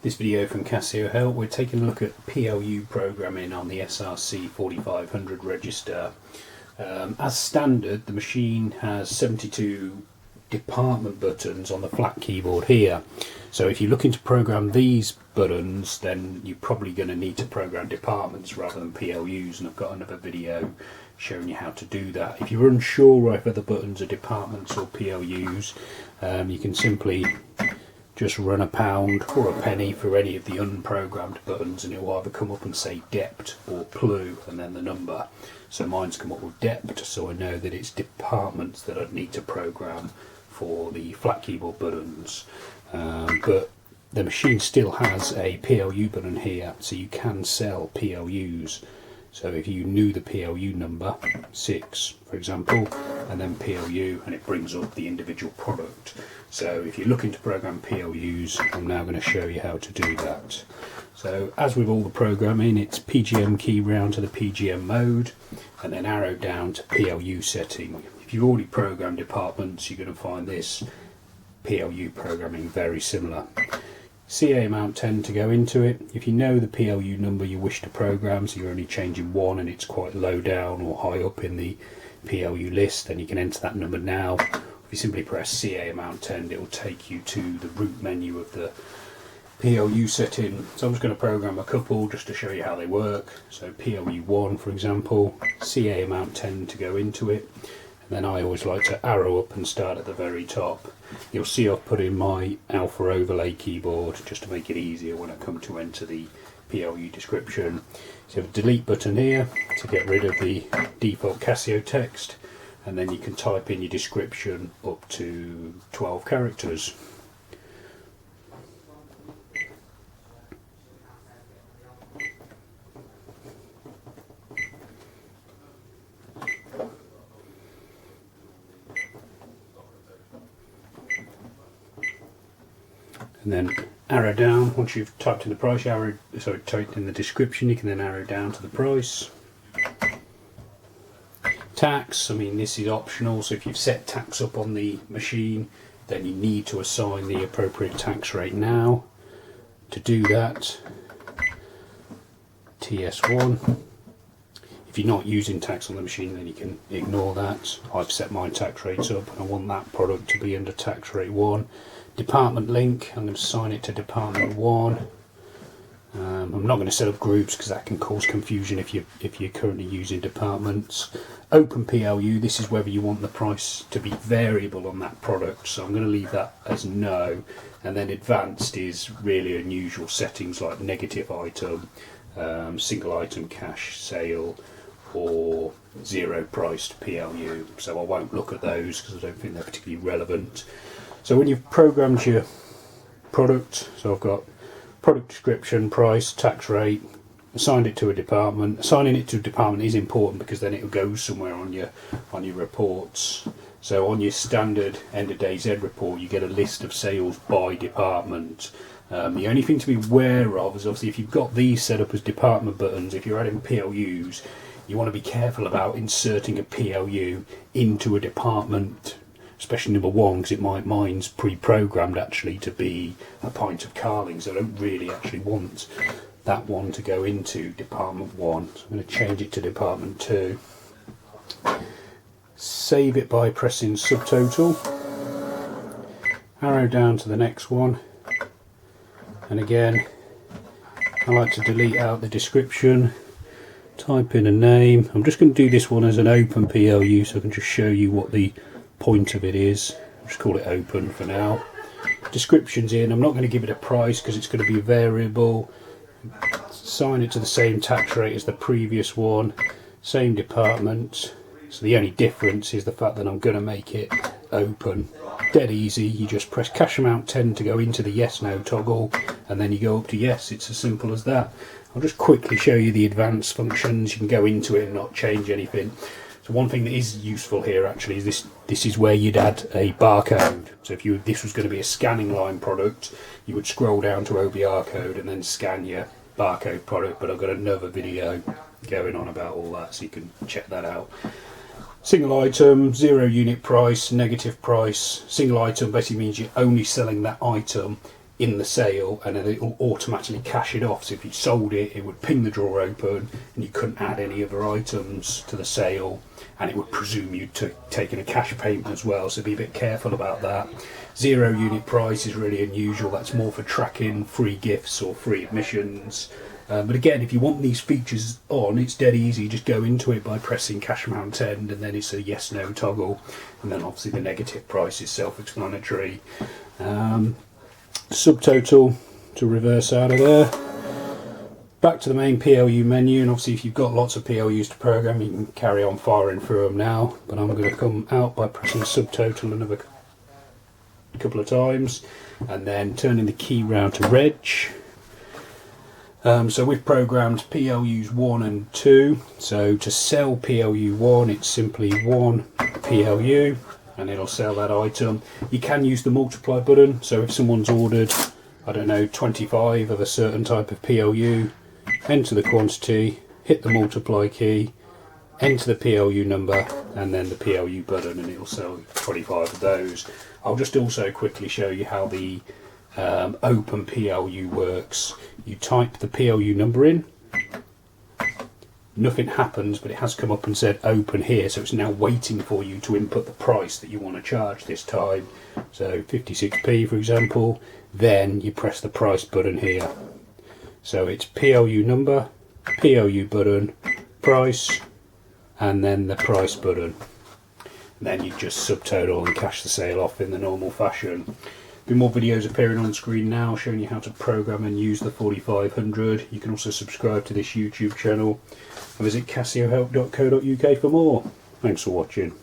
This video from Casio Help, we're taking a look at PLU programming on the SR-C4500 register. As standard, the machine has 72 department buttons on the flat keyboard here. So if you're looking to program these buttons, then you're probably going to need to program departments rather than PLUs, and I've got another video showing you how to do that. If you're unsure whether the buttons are departments or PLUs, you can simply just run a pound or a penny for any of the unprogrammed buttons, and it will either come up and say DEPT or PLU and then the number. So mine's come up with DEPT, so I know that it's departments that I'd need to program for the flat keyboard buttons. But the machine still has a PLU button here, so you can sell PLUs. So if you knew the PLU number, 6 for example, and then PLU, and it brings up the individual product. So if you're looking to program PLUs, I'm now going to show you how to do that. So as with all the programming, it's PGM key round to the PGM mode, and then arrow down to PLU setting. If you've already programmed departments, you're going to find this PLU programming very similar. CA amount 10 to go into it. If you know the PLU number you wish to program, so you're only changing one and it's quite low down or high up in the PLU list, then you can enter that number now. If you simply press CA amount 10, it will take you to the root menu of the PLU setting. So I'm just going to program a couple just to show you how they work. So PLU 1 for example, CA amount 10 to go into it. And then I always like to arrow up and start at the very top. You'll see I've put in my alpha overlay keyboard just to make it easier when I come to enter the PLU description. So you have a delete button here to get rid of the default Casio text, and then you can type in your description up to 12 characters. And then arrow down. Once you've typed in the price, typed in the description, you can then arrow down to the price. Tax, I mean this is optional, so if you've set tax up on the machine, then you need to assign the appropriate tax rate now. To do that, TS1. If you're not using tax on the machine, then you can ignore that. I've set my tax rates up and I want that product to be under tax rate 1. Department link, I'm going to assign it to department 1. I'm not going to set up groups because that can cause confusion if you're currently using departments. Open PLU, this is whether you want the price to be variable on that product, so I'm going to leave that as no. And then advanced is really unusual settings like negative item, single item cash sale, or zero priced PLU. So I won't look at those because I don't think they're particularly relevant. So when you've programmed your product, so I've got product description, price, tax rate, assigned it to a department. Assigning it to a department is important because then it will go somewhere on your reports. So on your standard end of day Z report, you get a list of sales by department. The only thing to be aware of is obviously if you've got these set up as department buttons, if you're adding PLUs, you want to be careful about inserting a PLU into a department, especially number 1, because mine's pre-programmed actually to be a pint of carling, so I don't really actually want that one to go into department 1. So I'm going to change it to department 2. Save it by pressing subtotal. Arrow down to the next one. And again, I like to delete out the description. Type in a name. I'm just going to do this one as an open PLU so I can just show you what the point of it is. I'll just call it open for now. Description's in. I'm not going to give it a price because it's going to be a variable. Assign it to the same tax rate as the previous one. Same department. So the only difference is the fact that I'm going to make it open. Dead easy. You just press cash amount 10 to go into the yes no toggle, and then you go up to yes. It's as simple as that. I'll just quickly show you the advanced functions. You can go into it and not change anything. So one thing that is useful here actually is this is where you'd add a barcode. So if this was going to be a scanning line product, you would scroll down to OBR code and then scan your barcode product, but I've got another video going on about all that, so you can check that out. Single item, 0 unit price, negative price. Single item basically means you're only selling that item in the sale, and then it will automatically cash it off. So if you sold it, it would ping the drawer open and you couldn't add any other items to the sale, and it would presume you'd taken a cash payment as well, so be a bit careful about that. 0 unit price is really unusual. That's more for tracking free gifts or free admissions. But again, if you want these features on, it's dead easy. You just go into it by pressing cash amount end, and then it's a yes no toggle, and then obviously the negative price is self-explanatory. Subtotal to reverse out of there. Back to the main PLU menu, and obviously if you've got lots of PLUs to program, you can carry on firing through them now, but I'm going to come out by pressing subtotal another couple of times and then turning the key round to reg. So we've programmed PLUs 1 and 2. So to sell PLU 1, it's simply 1 PLU and it'll sell that item. You can use the multiply button, so if someone's ordered, I don't know, 25 of a certain type of PLU, enter the quantity, hit the multiply key, enter the PLU number and then the PLU button, and it'll sell 25 of those. I'll just also quickly show you how the Open PLU works. You type the PLU number in, nothing happens, but it has come up and said open here, so it's now waiting for you to input the price that you want to charge this time. So 56p for example, then you press the price button here. So it's PLU number, PLU button, price, and then the price button. And then you just subtotal and cash the sale off in the normal fashion. Be more videos appearing on screen now showing you how to program and use the 4500. You can also subscribe to this YouTube channel and visit casiohelp.co.uk for more. Thanks for watching.